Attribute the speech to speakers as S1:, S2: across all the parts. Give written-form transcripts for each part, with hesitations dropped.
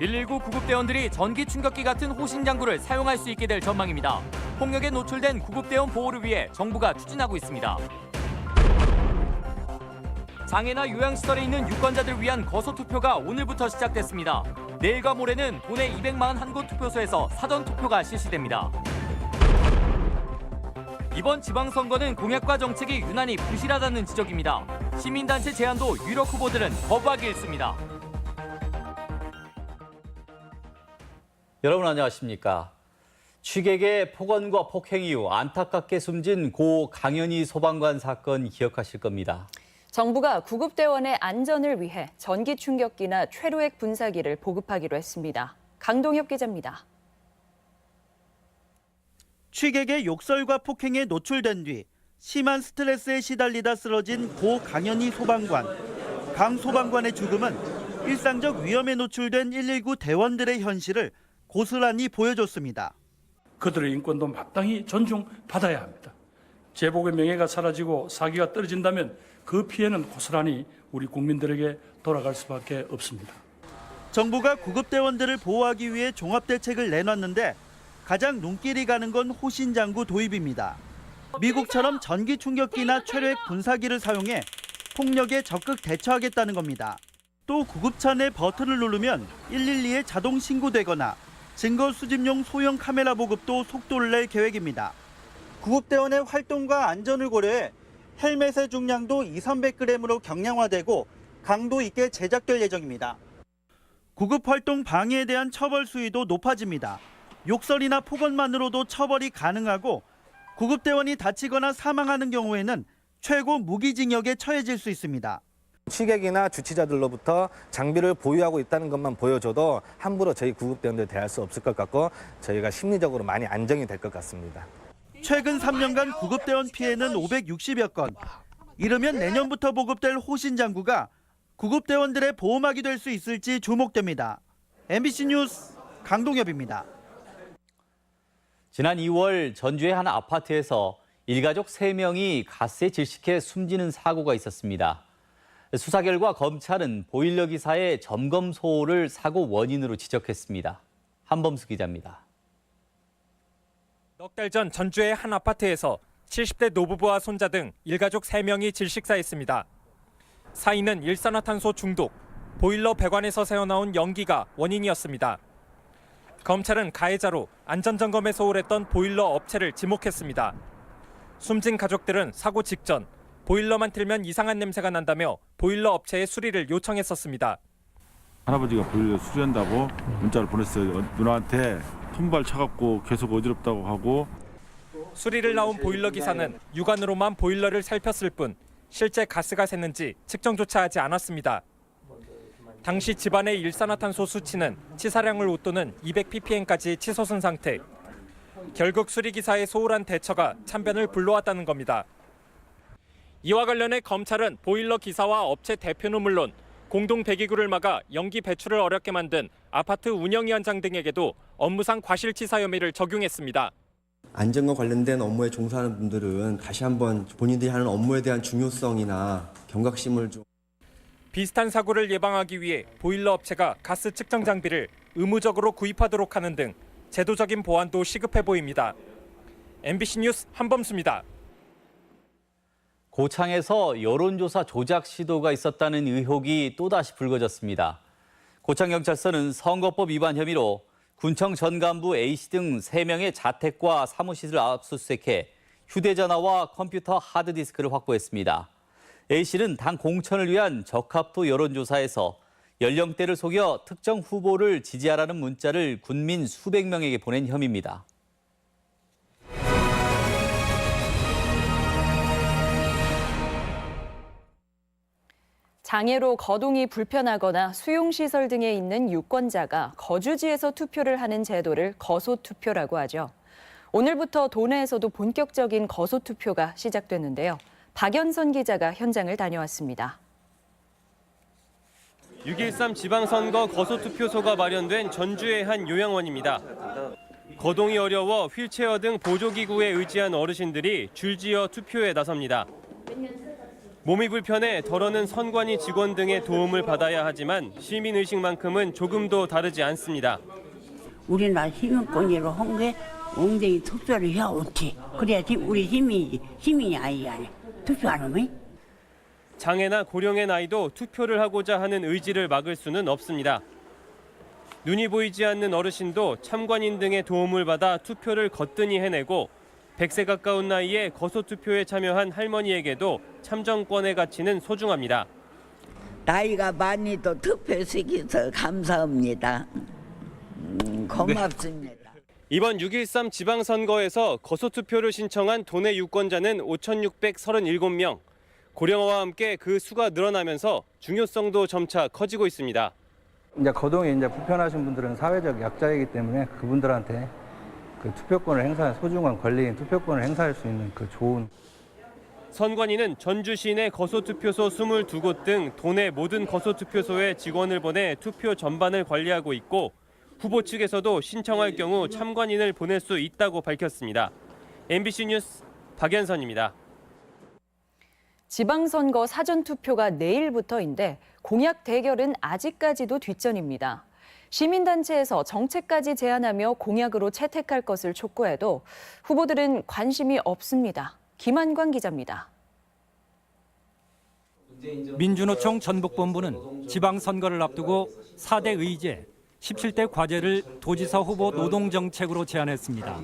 S1: 119 구급대원들이 전기 충격기 같은 호신장구를 사용할 수 있게 될 전망입니다. 폭력에 노출된 구급대원 보호를 위해 정부가 추진하고 있습니다. 장애나 요양시설에 있는 유권자들을 위한 거소투표가 오늘부터 시작됐습니다. 내일과 모레는 도내 241곳 투표소에서 사전투표가 실시됩니다. 이번 지방선거는 공약과 정책이 유난히 부실하다는 지적입니다. 시민단체 제안도 유력 후보들은 거부하기 일쑤입니다.
S2: 여러분 안녕하십니까? 취객의 폭언과 폭행 이후 안타깝게 숨진 고 강연희 소방관 사건 기억하실 겁니다.
S3: 정부가 구급대원의 안전을 위해 전기 충격기나 최루액 분사기를 보급하기로 했습니다. 강동엽 기자입니다.
S4: 취객의 욕설과 폭행에 노출된 뒤 심한 스트레스에 시달리다 쓰러진 고 강연희 소방관. 강 소방관의 죽음은 일상적 위험에 노출된 119 대원들의 현실을 고스란히 보여줬습니다.
S5: 그들의 인권도 마땅히 존중받아야 합니다. 제복의 명예가 사라지고 사기가 떨어진다면 그 피해는 고스란히 우리 국민들에게 돌아갈 수밖에 없습니다.
S4: 정부가 구급대원들을 보호하기 위해 종합대책을 내놨는데 가장 눈길이 가는 건 호신장구 도입입니다. 미국처럼 전기 충격기나 최루액 분사기를 사용해 폭력에 적극 대처하겠다는 겁니다. 또 구급차 내 버튼을 누르면 112에 자동 신고되거나 증거 수집용 소형 카메라 보급도 속도를 낼 계획입니다. 구급대원의 활동과 안전을 고려해 헬멧의 중량도 200~300g으로 경량화되고 강도 있게 제작될 예정입니다. 구급 활동 방해에 대한 처벌 수위도 높아집니다. 욕설이나 폭언만으로도 처벌이 가능하고 구급대원이 다치거나 사망하는 경우에는 최고 무기징역에 처해질 수 있습니다.
S6: 취객이나 주치자들로부터 장비를 보유하고 있다는 것만 보여줘도 함부로 저희 구급대원들 대할 수 없을 것 같고 저희가 심리적으로 많이 안정이 될 것 같습니다.
S4: 최근 3년간 구급대원 피해는 560여 건. 이르면 내년부터 보급될 호신장구가 구급대원들의 보호막이 될 수 있을지 주목됩니다. MBC 뉴스 강동엽입니다.
S2: 지난 2월 전주의 한 아파트에서 일가족 3명이 가스에 질식해 숨지는 사고가 있었습니다. 수사 결과 검찰은 보일러 기사의 점검 소홀을 사고 원인으로 지적했습니다. 한범수 기자입니다.
S7: 넉 달 전 전주의 한 아파트에서 70대 노부부와 손자 등 일가족 3명이 질식사했습니다. 사인은 일산화탄소 중독, 보일러 배관에서 새어나온 연기가 원인이었습니다. 검찰은 가해자로 안전점검에 소홀했던 보일러 업체를 지목했습니다. 숨진 가족들은 사고 직전 보일러만 틀면 이상한 냄새가 난다며 보일러 업체에 수리를 요청했었습니다.
S8: 할아버지가 보일러 수리한다고 문자를 보냈어요. 누나한테 손발 차갑고 계속 어지럽다고 하고.
S7: 수리를 나온 보일러 기사는 육안으로만 보일러를 살폈을 뿐 실제 가스가 샜는지 측정조차 하지 않았습니다. 당시 집안의 일산화탄소 수치는 치사량을 웃도는 200ppm까지 치솟은 상태. 결국 수리기사의 소홀한 대처가 참변을 불러왔다는 겁니다. 이와 관련해 검찰은 보일러 기사와 업체 대표는 물론 공동 배기구를 막아 연기 배출을 어렵게 만든 아파트 운영위원장 등에게도 업무상 과실치사 혐의를 적용했습니다.
S9: 안전과 관련된 업무에 종사하는 분들은 다시 한번 본인들이 하는 업무에 대한 중요성이나 경각심을 좀.
S7: 비슷한 사고를 예방하기 위해 보일러 업체가 가스 측정 장비를 의무적으로 구입하도록 하는 등 제도적인 보완도 시급해 보입니다. MBC 뉴스 한범수입니다.
S2: 고창에서 여론조사 조작 시도가 있었다는 의혹이 또다시 불거졌습니다. 고창경찰서는 선거법 위반 혐의로 군청 전 간부 A씨 등 3명의 자택과 사무실을 압수수색해 휴대전화와 컴퓨터 하드디스크를 확보했습니다. A씨는 당 공천을 위한 적합도 여론조사에서 연령대를 속여 특정 후보를 지지하라는 문자를 군민 수백 명에게 보낸 혐의입니다.
S3: 장애로 거동이 불편하거나 수용시설 등에 있는 유권자가 거주지에서 투표를 하는 제도를 거소투표라고 하죠. 오늘부터 도내에서도 본격적인 거소투표가 시작됐는데요. 박연선 기자가 현장을 다녀왔습니다.
S10: 6.13 지방선거 거소투표소가 마련된 전주의 한 요양원입니다. 거동이 어려워 휠체어 등 보조기구에 의지한 어르신들이 줄지어 투표에 나섭니다. 몸이 불편해 덜어는 선관위 직원 등의 도움을 받아야 하지만 시민의식만큼은 조금도 다르지 않습니다.
S11: 우리나라 시민권으로 한 게 엉덩이 투표를 해야 옳지. 그래야지 우리 시민이 아니야. 투표 안 하면?
S10: 장애나 고령의 나이도 투표를 하고자 하는 의지를 막을 수는 없습니다. 눈이 보이지 않는 어르신도 참관인 등의 도움을 받아 투표를 거뜬히 해내고 100세 가까운 나이에 거소투표에 참여한 할머니에게도 참정권의 가치는 소중합니다.
S11: 나이가 많이도 투표시켜서 감사합니다. 고맙습니다.
S10: 이번 6.13 지방선거에서 거소투표를 신청한 도내 유권자는 5,637명. 고령화와 함께 그 수가 늘어나면서 중요성도 점차 커지고 있습니다.
S12: 이제 거동이 이제 불편하신 분들은 사회적 약자이기 때문에 그분들한테 그 투표권을 행사할 소중한 권리인 투표권을 행사할 수 있는 그 좋은.
S10: 선관위는 전주 시내 거소투표소 22곳 등 도내 모든 거소투표소에 직원을 보내 투표 전반을 관리하고 있고 후보 측에서도 신청할 경우 참관인을 보낼 수 있다고 밝혔습니다. MBC 뉴스 박연선입니다.
S3: 지방선거 사전투표가 내일부터인데 공약 대결은 아직까지도 뒷전입니다. 시민단체에서 정책까지 제안하며 공약으로 채택할 것을 촉구해도 후보들은 관심이 없습니다. 김한광 기자입니다.
S13: 민주노총 전북본부는 지방선거를 앞두고 4대 의제, 17대 과제를 도지사 후보 노동정책으로 제안했습니다.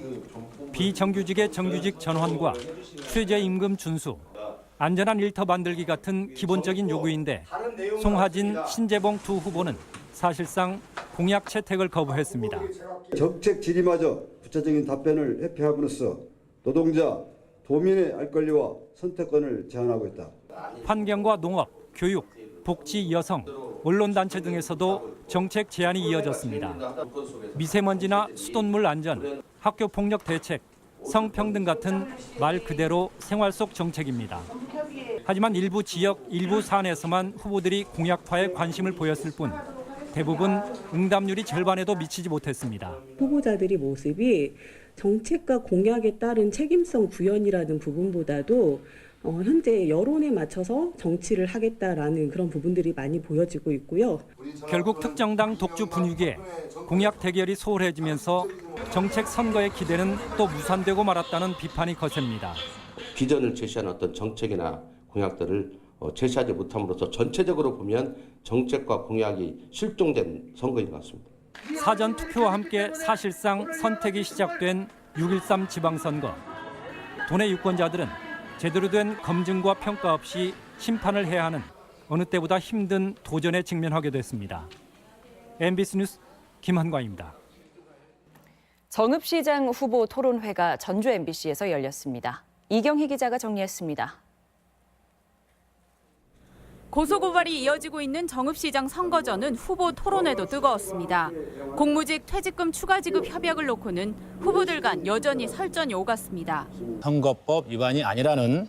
S13: 비정규직의 정규직 전환과 최저임금 준수, 안전한 일터 만들기 같은 기본적인 요구인데 송하진, 신재봉 두 후보는 사실상 공약 채택을 거부했습니다.
S14: 정책 질의마저 구체적인 답변을 회피함으로써 노동자, 도민의 알 권리와 선택권을 제한하고 있다.
S13: 환경과 농업, 교육, 복지, 여성, 언론단체 등에서도 정책 제안이 이어졌습니다. 미세먼지나 수돗물 안전, 학교 폭력 대책, 성평등 같은 말 그대로 생활 속 정책입니다. 하지만 일부 지역, 일부 사안에서만 후보들이 공약화에 관심을 보였을 뿐 대부분 응답률이 절반에도 미치지 못했습니다.
S15: 후보자들의 모습이 정책과 공약에 따른 책임성 구현이라는 부분보다도 현재 여론에 맞춰서 정치를 하겠다라는 그런 부분들이 많이 보여지고 있고요.
S13: 결국 특정당 독주 분위기에 공약 대결이 소홀해지면서 정책 선거의 기대는 또 무산되고 말았다는 비판이 거셉니다.
S16: 비전을 제시한 어떤 정책이나 공약들을 제시하지 못함으로써 전체적으로 보면 정책과 공약이 실종된 선거인 것 같습니다.
S13: 사전 투표와 함께 사실상 선택이 시작된 6.13 지방선거. 도내 유권자들은 제대로 된 검증과 평가 없이 심판을 해야 하는 어느 때보다 힘든 도전에 직면하게 됐습니다. MBC 뉴스 김한광입니다.
S3: 정읍시장 후보 토론회가 전주 MBC에서 열렸습니다. 이경희 기자가 정리했습니다.
S17: 고소고발이 이어지고 있는 정읍시장 선거전은 후보 토론회도 뜨거웠습니다. 공무직 퇴직금 추가 지급 협약을 놓고는 후보들 간 여전히 설전이 오갔습니다.
S18: 선거법 위반이 아니라는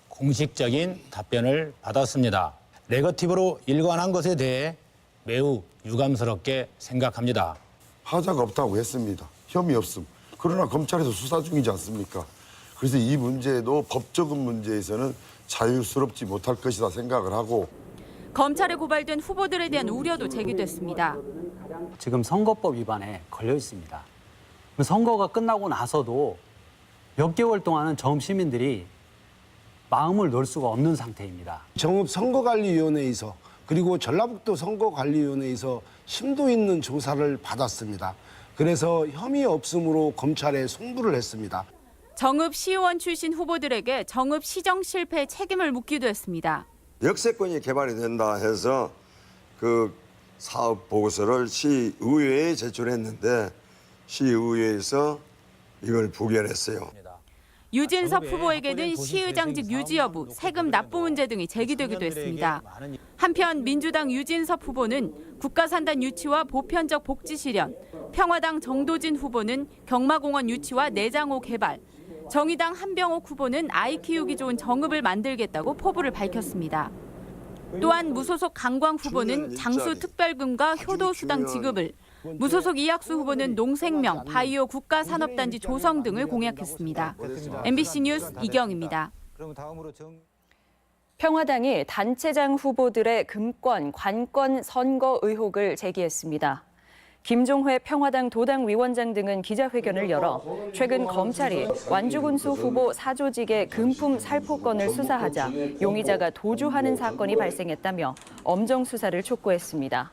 S18: 공식적인 답변을 받았습니다. 네거티브로 일관한 것에 대해 매우 유감스럽게 생각합니다.
S19: 하자가 없다고 했습니다. 혐의 없음. 그러나 검찰에서 수사 중이지 않습니까? 그래서 이 문제도 법적인 문제에서는 자유스럽지 못할 것이다 생각을 하고
S17: 검찰에 고발된 후보들에 대한 우려도 제기됐습니다.
S20: 지금 선거법 위반에 걸려 있습니다. 선거가 끝나고 나서도 몇 개월 동안은 정읍 시민들이 마음을 놓을 수가 없는 상태입니다.
S21: 정읍 선거관리위원회에서 그리고 전라북도 선거관리위원회에서 심도 있는 조사를 받았습니다. 그래서 혐의 없음으로 검찰에 송부를 했습니다.
S17: 정읍 시의원 출신 후보들에게 정읍 시정 실패 책임을 묻기도 했습니다.
S22: 역세권이 개발이 된다 해서 그 사업 보고서를 시의회에 제출했는데 시의회에서 이걸 부결했어요.
S17: 유진섭 후보에게는 시의장직 유지 여부, 세금 납부 문제 등이 제기되기도 했습니다. 한편 민주당 유진섭 후보는 국가산단 유치와 보편적 복지 실현, 평화당 정도진 후보는 경마공원 유치와 내장호 개발, 정의당 한병옥 후보는 아이 키우기 좋은 정읍을 만들겠다고 포부를 밝혔습니다. 또한 무소속 강광 후보는 장수 특별금과 효도 수당 지급을, 무소속 이학수 후보는 농생명, 바이오 국가산업단지 조성 등을 공약했습니다. MBC 뉴스 이경입니다.
S3: 평화당이 단체장 후보들의 금권, 관권 선거 의혹을 제기했습니다. 김종회 평화당 도당위원장 등은 기자회견을 열어 최근 검찰이 완주군수 후보 사조직의 금품 살포건을 수사하자 용의자가 도주하는 사건이 발생했다며 엄정 수사를 촉구했습니다.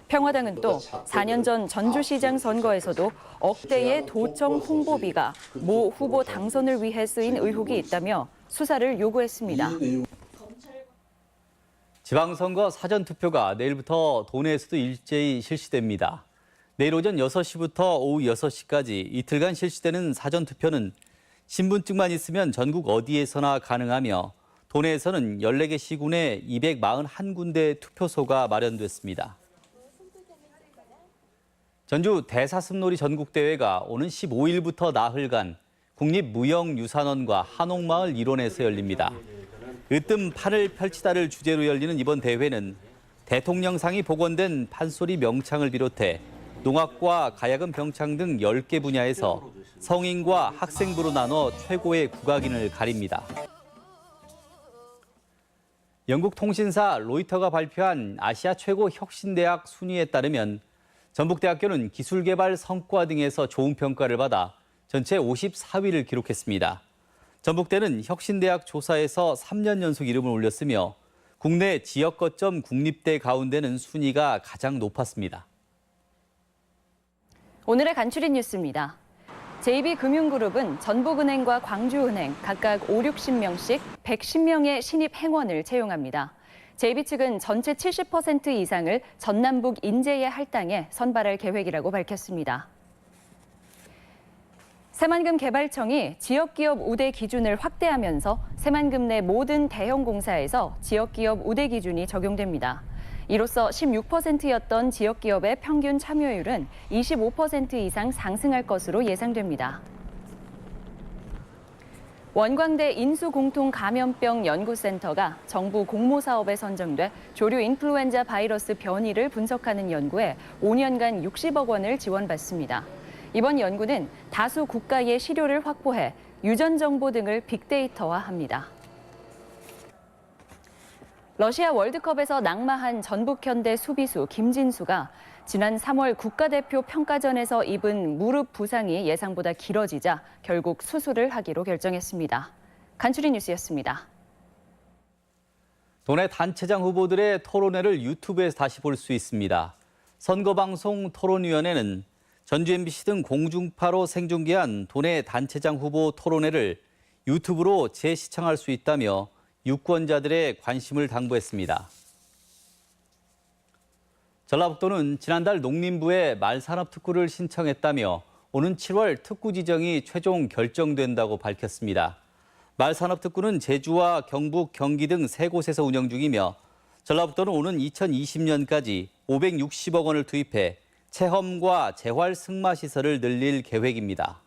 S3: 평화당은 또 4년 전 전주시장 선거에서도 억대의 도청 홍보비가 모 후보 당선을 위해 쓰인 의혹이 있다며 수사를 요구했습니다.
S2: 지방선거 사전투표가 내일부터 도내에서도 일제히 실시됩니다. 내일 오전 6시부터 오후 6시까지 이틀간 실시되는 사전투표는 신분증만 있으면 전국 어디에서나 가능하며 도내에서는 14개 시군에 241군데 투표소가 마련됐습니다. 전주 대사슴놀이 전국대회가 오는 15일부터 나흘간 국립무형유산원과 한옥마을 일원에서 열립니다. 으뜸 판을 펼치다를 주제로 열리는 이번 대회는 대통령상이 복원된 판소리 명창을 비롯해 농악과 가야금 병창 등 10개 분야에서 성인과 학생부로 나눠 최고의 국악인을 가립니다. 영국 통신사 로이터가 발표한 아시아 최고 혁신대학 순위에 따르면 전북대학교는 기술개발 성과 등에서 좋은 평가를 받아 전체 54위를 기록했습니다. 전북대는 혁신대학 조사에서 3년 연속 이름을 올렸으며 국내 지역 거점 국립대 가운데는 순위가 가장 높았습니다.
S3: 오늘의 간추린 뉴스입니다. JB금융그룹은 전북은행과 광주은행 각각 50-60명씩 110명의 신입 행원을 채용합니다. JB 측은 전체 70% 이상을 전남북 인재의 할당에 선발할 계획이라고 밝혔습니다. 새만금 개발청이 지역기업 우대 기준을 확대하면서 새만금 내 모든 대형 공사에서 지역기업 우대 기준이 적용됩니다. 이로써 16%였던 지역기업의 평균 참여율은 25% 이상 상승할 것으로 예상됩니다. 원광대 인수공통감염병 연구센터가 정부 공모사업에 선정돼 조류 인플루엔자 바이러스 변이를 분석하는 연구에 5년간 60억 원을 지원받습니다. 이번 연구는 다수 국가의 시료를 확보해 유전 정보 등을 빅데이터화합니다. 러시아 월드컵에서 낙마한 전북현대 수비수 김진수가 지난 3월 국가대표 평가전에서 입은 무릎 부상이 예상보다 길어지자 결국 수술을 하기로 결정했습니다. 간추린 뉴스였습니다.
S2: 도내 단체장 후보들의 토론회를 유튜브에서 다시 볼 수 있습니다. 선거방송 토론위원회는 전주 MBC 등 공중파로 생중계한 도내 단체장 후보 토론회를 유튜브로 재시청할 수 있다며 유권자들의 관심을 당부했습니다. 전라북도는 지난달 농림부에 말산업특구를 신청했다며 오는 7월 특구 지정이 최종 결정된다고 밝혔습니다. 말산업특구는 제주와 경북, 경기 등 3곳에서 운영 중이며 전라북도는 오는 2020년까지 560억 원을 투입해 체험과 재활 승마시설을 늘릴 계획입니다.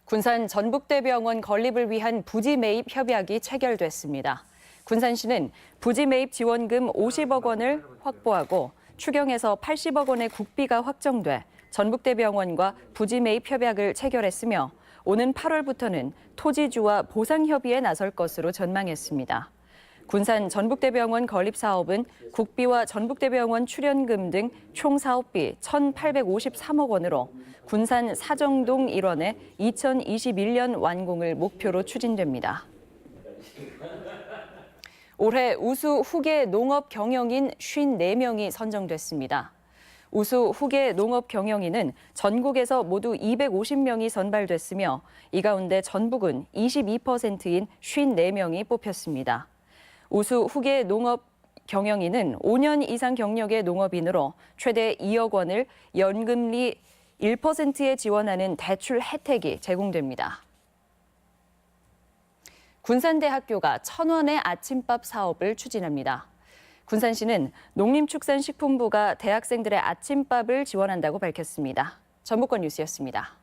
S3: 군산 전북대병원 건립을 위한 부지 매입 협약이 체결됐습니다. 군산시는 부지 매입 지원금 50억 원을 확보하고 추경에서 80억 원의 국비가 확정돼 전북대병원과 부지 매입 협약을 체결했으며 오는 8월부터는 토지주와 보상 협의에 나설 것으로 전망했습니다. 군산 전북대병원 건립 사업은 국비와 전북대병원 출연금 등 총 사업비 1,853억 원으로 군산 사정동 일원의 2021년 완공을 목표로 추진됩니다. 올해 우수 후계 농업 경영인 54명이 선정됐습니다. 우수 후계 농업 경영인은 전국에서 모두 250명이 선발됐으며 이 가운데 전북은 22%인 54명이 뽑혔습니다. 우수 후계 농업 경영인은 5년 이상 경력의 농업인으로 최대 2억 원을 연금리 1%에 지원하는 대출 혜택이 제공됩니다. 군산대학교가 1,000원의 아침밥 사업을 추진합니다. 군산시는 농림축산식품부가 대학생들의 아침밥을 지원한다고 밝혔습니다. 전북권 뉴스였습니다.